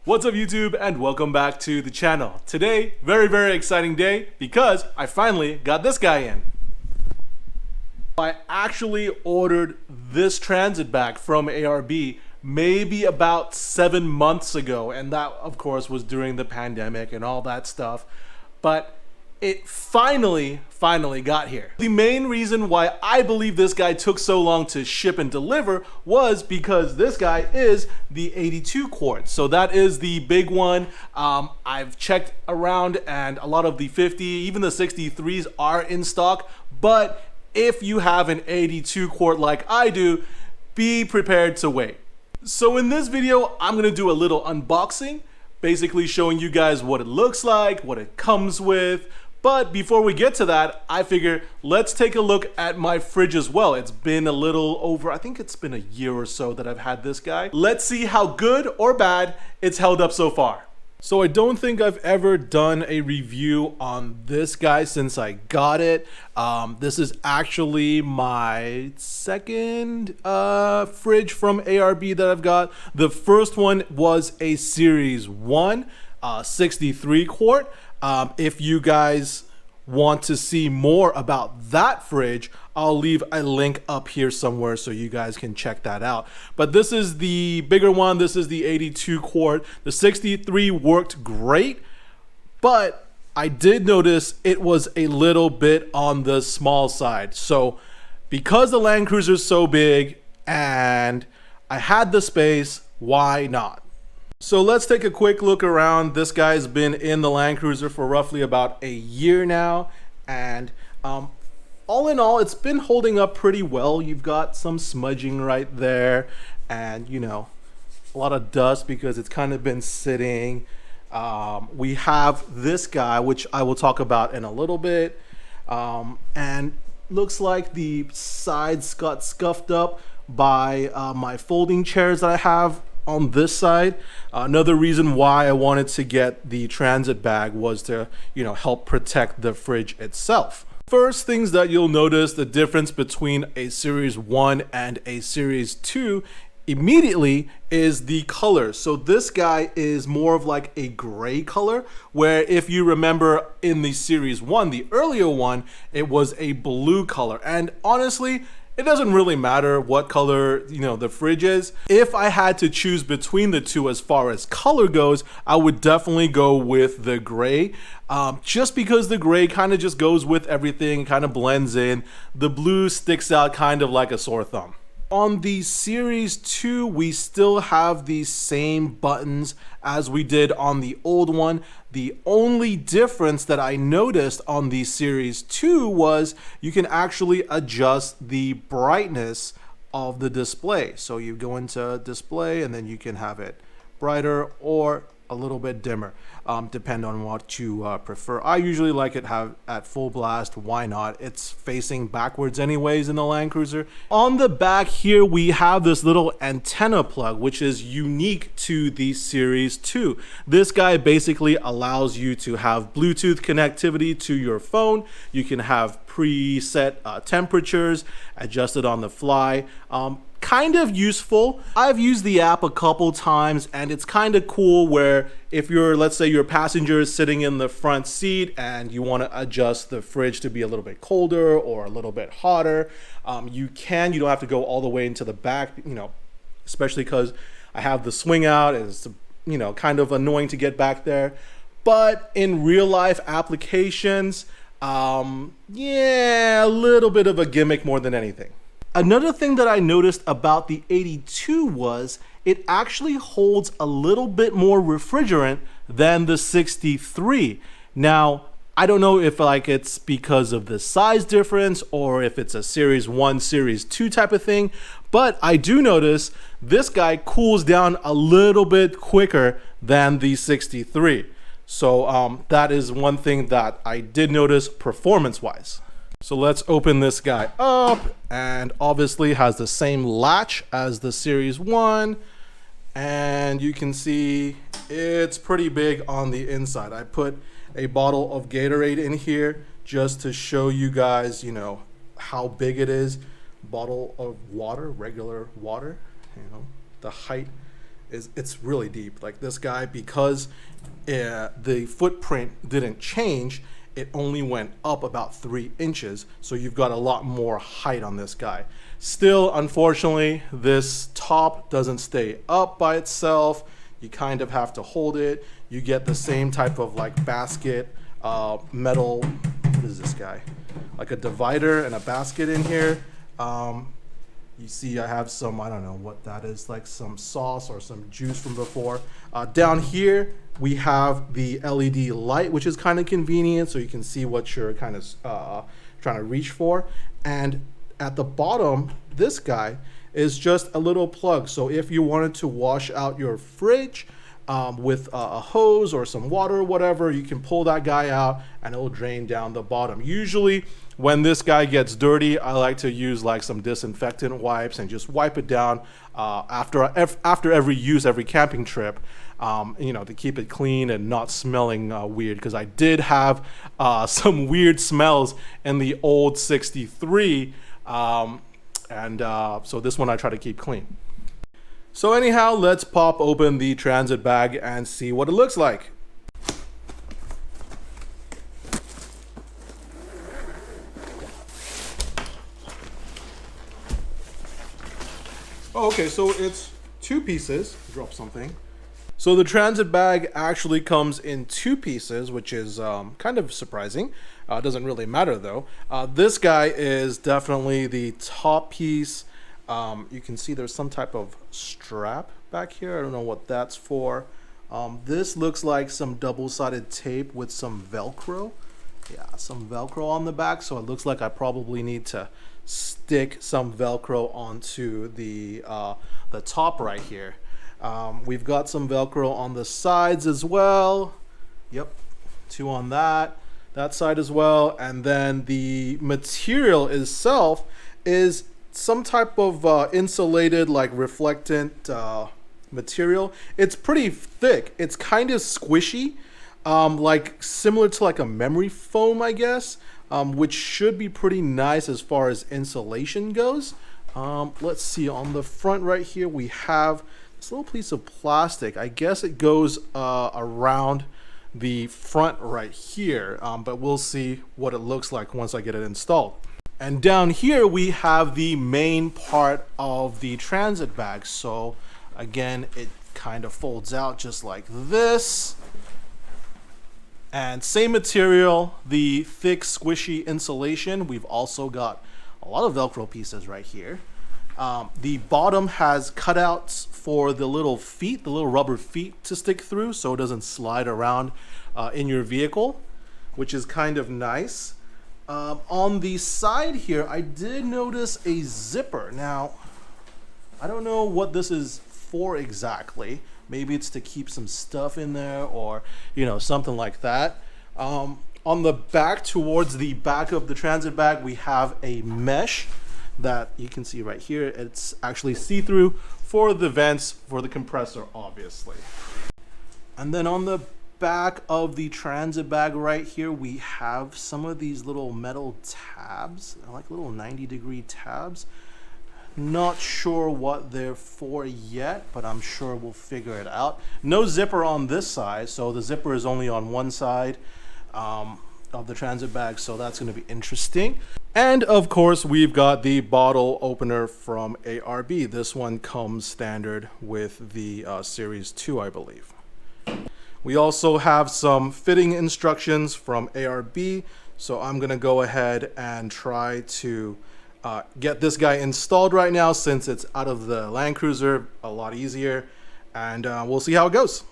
What's up YouTube, and welcome back to the channel. Today, very exciting day because I finally got this guy in. I actually ordered this transit bag from ARB maybe about 7 months ago, and that of course was during the pandemic and all that stuff, but it finally got here. The main reason why I believe this guy took so long to ship and deliver was because this guy is the 82 quart. So that is the big one. I've checked around and a lot of the 50, even the 63s are in stock, but if you have an 82 quart like I do, be prepared to wait. So in this video, I'm gonna do a little unboxing, basically showing you guys what it looks like, what it comes with. But before we get to that, I figure let's take a look at my fridge as well. It's been a little over, I think it's been a year or so that I've had this guy. Let's see how good or bad it's held up so far. So I don't think I've ever done a review on this guy since I got it. This is actually my second fridge from ARB that I've got. The first one was a Series 1 63 quart. If you guys want to see more about that fridge, I'll leave a link up here somewhere so you guys can check that out. But this is the bigger one. This is the 82 quart. The 63 worked great, but I did notice it was a little bit on the small side. So because the Land Cruiser is so big and I had the space, why not? So let's take a quick look around. This guy's been in the Land Cruiser for roughly about a year now, and all in all, it's been holding up pretty well. You've got some smudging right there, and you know, a lot of dust because it's kind of been sitting. We have this guy, which I will talk about in a little bit, and looks like the sides got scuffed up by my folding chairs that I have on this side. Another reason why I wanted to get the transit bag was to, help protect the fridge itself. First things that you'll notice the difference between a Series 1 and a Series 2 immediately is the color. So this guy is more of like a gray color, where if you remember in the Series 1, the earlier one, it was a blue color. And honestly, it doesn't really matter what color, the fridge is. If I had to choose between the two as far as color goes, I would definitely go with the gray. Just because the gray kind of just goes with everything, kind of blends in. The blue sticks out kind of like a sore thumb. On the Series 2, we still have the same buttons as we did on the old one. The only difference that I noticed on the Series 2 was you can actually adjust the brightness of the display. So you go into display and then you can have it brighter or a little bit dimmer, depend on what you prefer. I usually like it have at full blast. Why not? It's facing backwards anyways in the Land Cruiser. On the back here, we have this little antenna plug, which is unique to the Series 2. This guy basically allows you to have Bluetooth connectivity to your phone. You can have preset temperatures adjusted on the fly. Kind of useful. I've used the app a couple times, and it's kind of cool where if you're, let's say your passenger is sitting in the front seat and you want to adjust the fridge to be a little bit colder or a little bit hotter, you don't have to go all the way into the back, especially because I have the swing out and it's, kind of annoying to get back there. But in real life applications, yeah, a little bit of a gimmick more than anything. Another thing that I noticed about the 82 was it actually holds a little bit more refrigerant than the 63. Now, I don't know if it's because of the size difference or if it's a Series 1, Series 2 type of thing, but I do notice this guy cools down a little bit quicker than the 63. So that is one thing that I did notice performance-wise. So let's open this guy up, and obviously has the same latch as the Series 1, and you can see it's pretty big on the inside. I put a bottle of Gatorade in here just to show you guys, how big it is. Bottle of water, regular water, the height is it's really deep. Like this guy, because the footprint didn't change, it only went up about 3 inches. So you've got a lot more height on this guy. Still, unfortunately, this top doesn't stay up by itself. You kind of have to hold it. You get the same type of like basket metal, what is this guy? Like a divider and a basket in here. You see I have some, I don't know what that is, like some sauce or some juice from before. Down here, we have the LED light, which is kind of convenient, so you can see what you're kind of trying to reach for. And at the bottom, this guy is just a little plug. So if you wanted to wash out your fridge with a hose or some water or whatever, you can pull that guy out and it'll drain down the bottom. Usually when this guy gets dirty, I like to use like some disinfectant wipes and just wipe it down after every use, every camping trip, you know, to keep it clean and not smelling weird, because I did have some weird smells in the old 63, so this one I try to keep clean. So anyhow, let's pop open the transit bag and see what it looks like. Oh, okay, so it's 2 pieces. Drop something. So the transit bag actually comes in 2 pieces, which is kind of surprising. Doesn't really matter though. This guy is definitely the top piece. You can see there's some type of strap back here. I don't know what that's for. This looks like some double-sided tape with some Velcro. Yeah, some Velcro on the back. So it looks like I probably need to stick some Velcro onto the top right here. We've got some Velcro on the sides as well. Yep, 2 on that side as well. And then the material itself is some type of insulated, like reflectant material. It's pretty thick. It's kind of squishy, like similar to like a memory foam, I guess, which should be pretty nice as far as insulation goes. Let's see, on the front right here, we have this little piece of plastic. I guess it goes around the front right here, but we'll see what it looks like once I get it installed. And down here we have the main part of the transit bag. So again, it kind of folds out just like this. And same material, the thick squishy insulation. We've also got a lot of Velcro pieces right here. The bottom has cutouts for the little feet, the little rubber feet to stick through so it doesn't slide around in your vehicle, which is kind of nice. On the side here, I did notice a zipper. Now, I don't know what this is for exactly. Maybe it's to keep some stuff in there, or, you know, something like that. On the back, towards the back of the transit bag, we have a mesh that you can see right here. It's actually see-through for the vents, for the compressor, obviously. And then on the back of the transit bag right here, we have some of these little metal tabs, like little 90-degree tabs. Not sure what they're for yet, but I'm sure we'll figure it out. No zipper on this side, so the zipper is only on one side of the transit bag, so that's going to be interesting. And of course, we've got the bottle opener from ARB. This one comes standard with the Series 2, I believe. We also have some fitting instructions from ARB, so I'm going to go ahead and try to get this guy installed right now, since it's out of the Land Cruiser, a lot easier, and we'll see how it goes.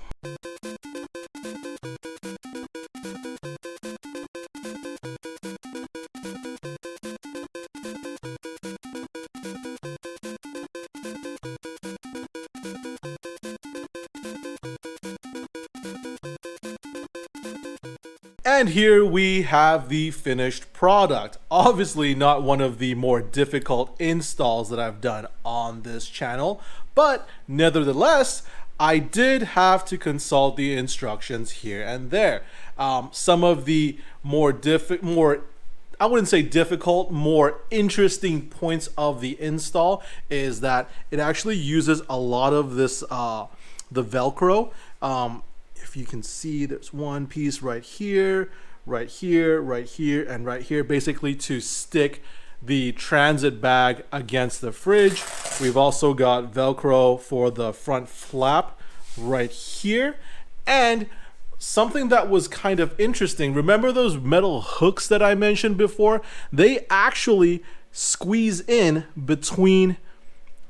And here we have the finished product. Obviously not one of the more difficult installs that I've done on this channel, but nevertheless, I did have to consult the instructions here and there. Some of the more I wouldn't say difficult, more interesting points of the install is that it actually uses a lot of this the Velcro. If you can see, there's one piece right here, right here, right here, and right here, basically to stick the transit bag against the fridge. We've also got Velcro for the front flap right here. And something that was kind of interesting, remember those metal hooks that I mentioned before? They actually squeeze in between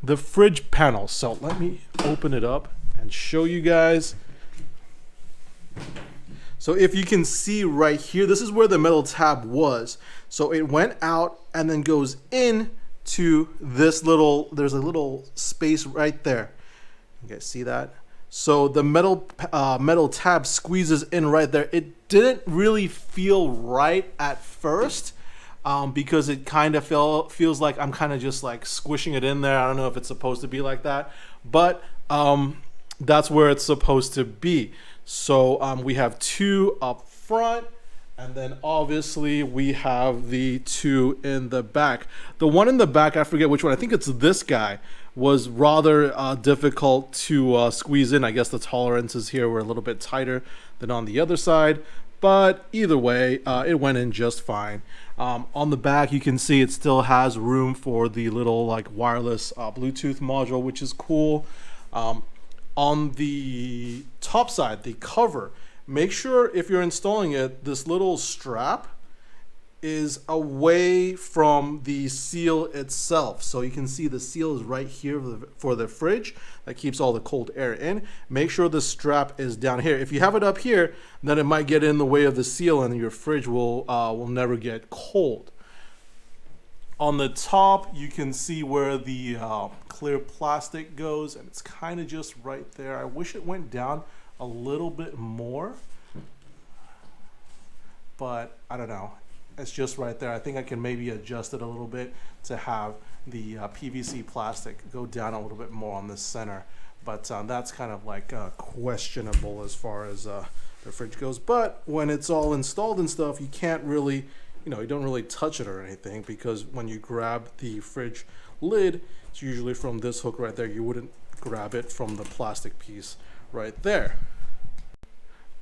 the fridge panels. So let me open it up and show you guys. So if you can see right here, this is where the metal tab was. So it went out and then goes in to this little, there's a little space right there. You guys see that? So the metal tab squeezes in right there. It didn't really feel right at first because it kind of feels like I'm kind of just like squishing it in there. I don't know if it's supposed to be like that, but that's where it's supposed to be. So we have two up front, and then obviously we have the two in the back. The one in the back, I forget which one, I think it's this guy, was rather difficult to squeeze in. I guess the tolerances here were a little bit tighter than on the other side, but either way, it went in just fine. On the back, you can see it still has room for the little like wireless Bluetooth module, which is cool. On the top side, the cover, make sure if you're installing it, this little strap is away from the seal itself. So you can see the seal is right here for the fridge that keeps all the cold air in. Make sure the strap is down here. If you have it up here, then it might get in the way of the seal and your fridge will never get cold. On the top, you can see where the clear plastic goes, and it's kind of just right there. I wish it went down a little bit more, but I don't know. It's just right there. I think I can maybe adjust it a little bit to have the PVC plastic go down a little bit more on the center, but that's kind of like questionable as far as the fridge goes. But when it's all installed and stuff, you can't really, you don't really touch it or anything, because when you grab the fridge lid, it's usually from this hook right there. You wouldn't grab it from the plastic piece right there.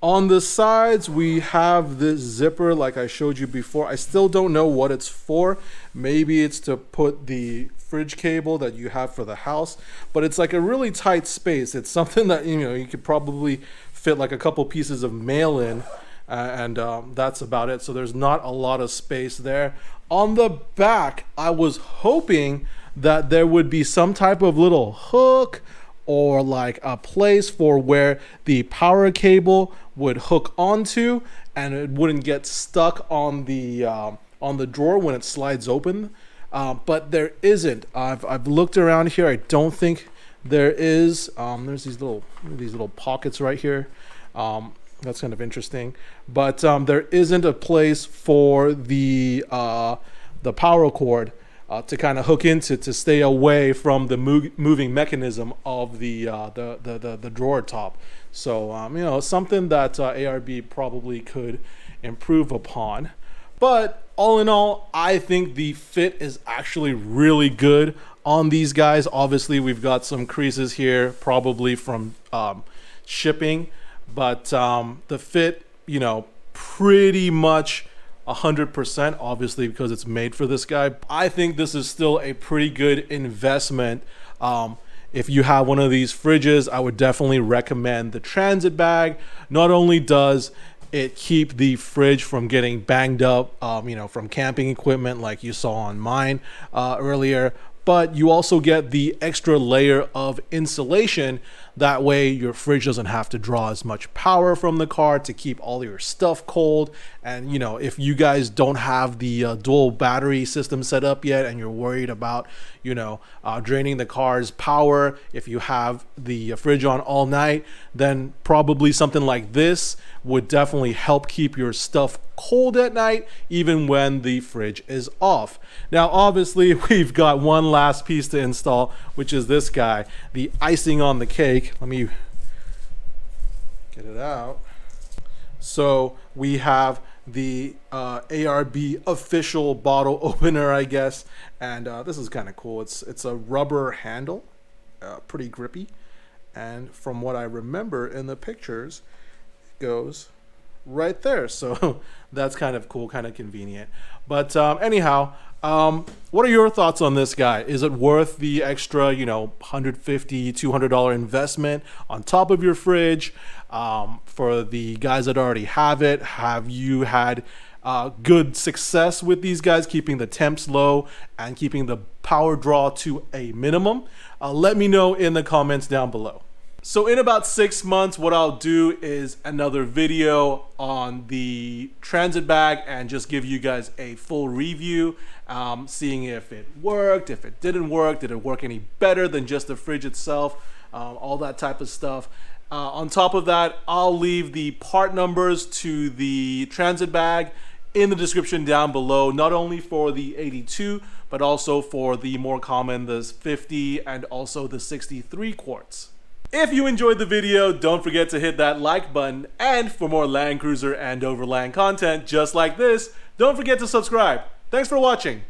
On the sides, we have this zipper like I showed you before. I still don't know what it's for. Maybe it's to put the fridge cable that you have for the house, but it's like a really tight space. It's something that, you could probably fit like a couple pieces of mail in. And that's about it. So there's not a lot of space there. On the back, I was hoping that there would be some type of little hook or like a place for where the power cable would hook onto and it wouldn't get stuck on the drawer when it slides open. But there isn't. I've looked around here. I don't think there is. There's these little pockets right here. That's kind of interesting, but there isn't a place for the power cord to kind of hook into to stay away from the moving mechanism of the drawer top. So something that ARB probably could improve upon. But all in all, I think the fit is actually really good on these guys. Obviously, we've got some creases here, probably from shipping. But the fit, pretty much 100%, obviously, because it's made for this guy. I think this is still a pretty good investment. If you have one of these fridges, I would definitely recommend the transit bag. Not only does it keep the fridge from getting banged up, from camping equipment like you saw on mine earlier, but you also get the extra layer of insulation. That way your fridge doesn't have to draw as much power from the car to keep all your stuff cold. And if you guys don't have the dual battery system set up yet and you're worried about draining the car's power if you have the fridge on all night, then probably something like this would definitely help keep your stuff cold at night, even when the fridge is off. Now, obviously, we've got one last piece to install, which is this guy, the icing on the cake. Let me get it out. So we have the ARB official bottle opener, I guess, and this is kind of cool. It's a rubber handle, pretty grippy, And from what I remember in the pictures, it goes right there. So that's kind of cool, kind of convenient. But anyhow, what are your thoughts on this guy? Is it worth the extra, $150, $200 investment on top of your fridge? For the guys that already have it, have you had good success with these guys, keeping the temps low and keeping the power draw to a minimum? Let me know in the comments down below. So in about 6 months, what I'll do is another video on the transit bag and just give you guys a full review, seeing if it worked, if it didn't work, did it work any better than just the fridge itself, all that type of stuff. On top of that, I'll leave the part numbers to the transit bag in the description down below, not only for the 82, but also for the more common, the 50 and also the 63 quarts. If you enjoyed the video, don't forget to hit that like button, and for more Land Cruiser and Overland content just like this, don't forget to subscribe. Thanks for watching.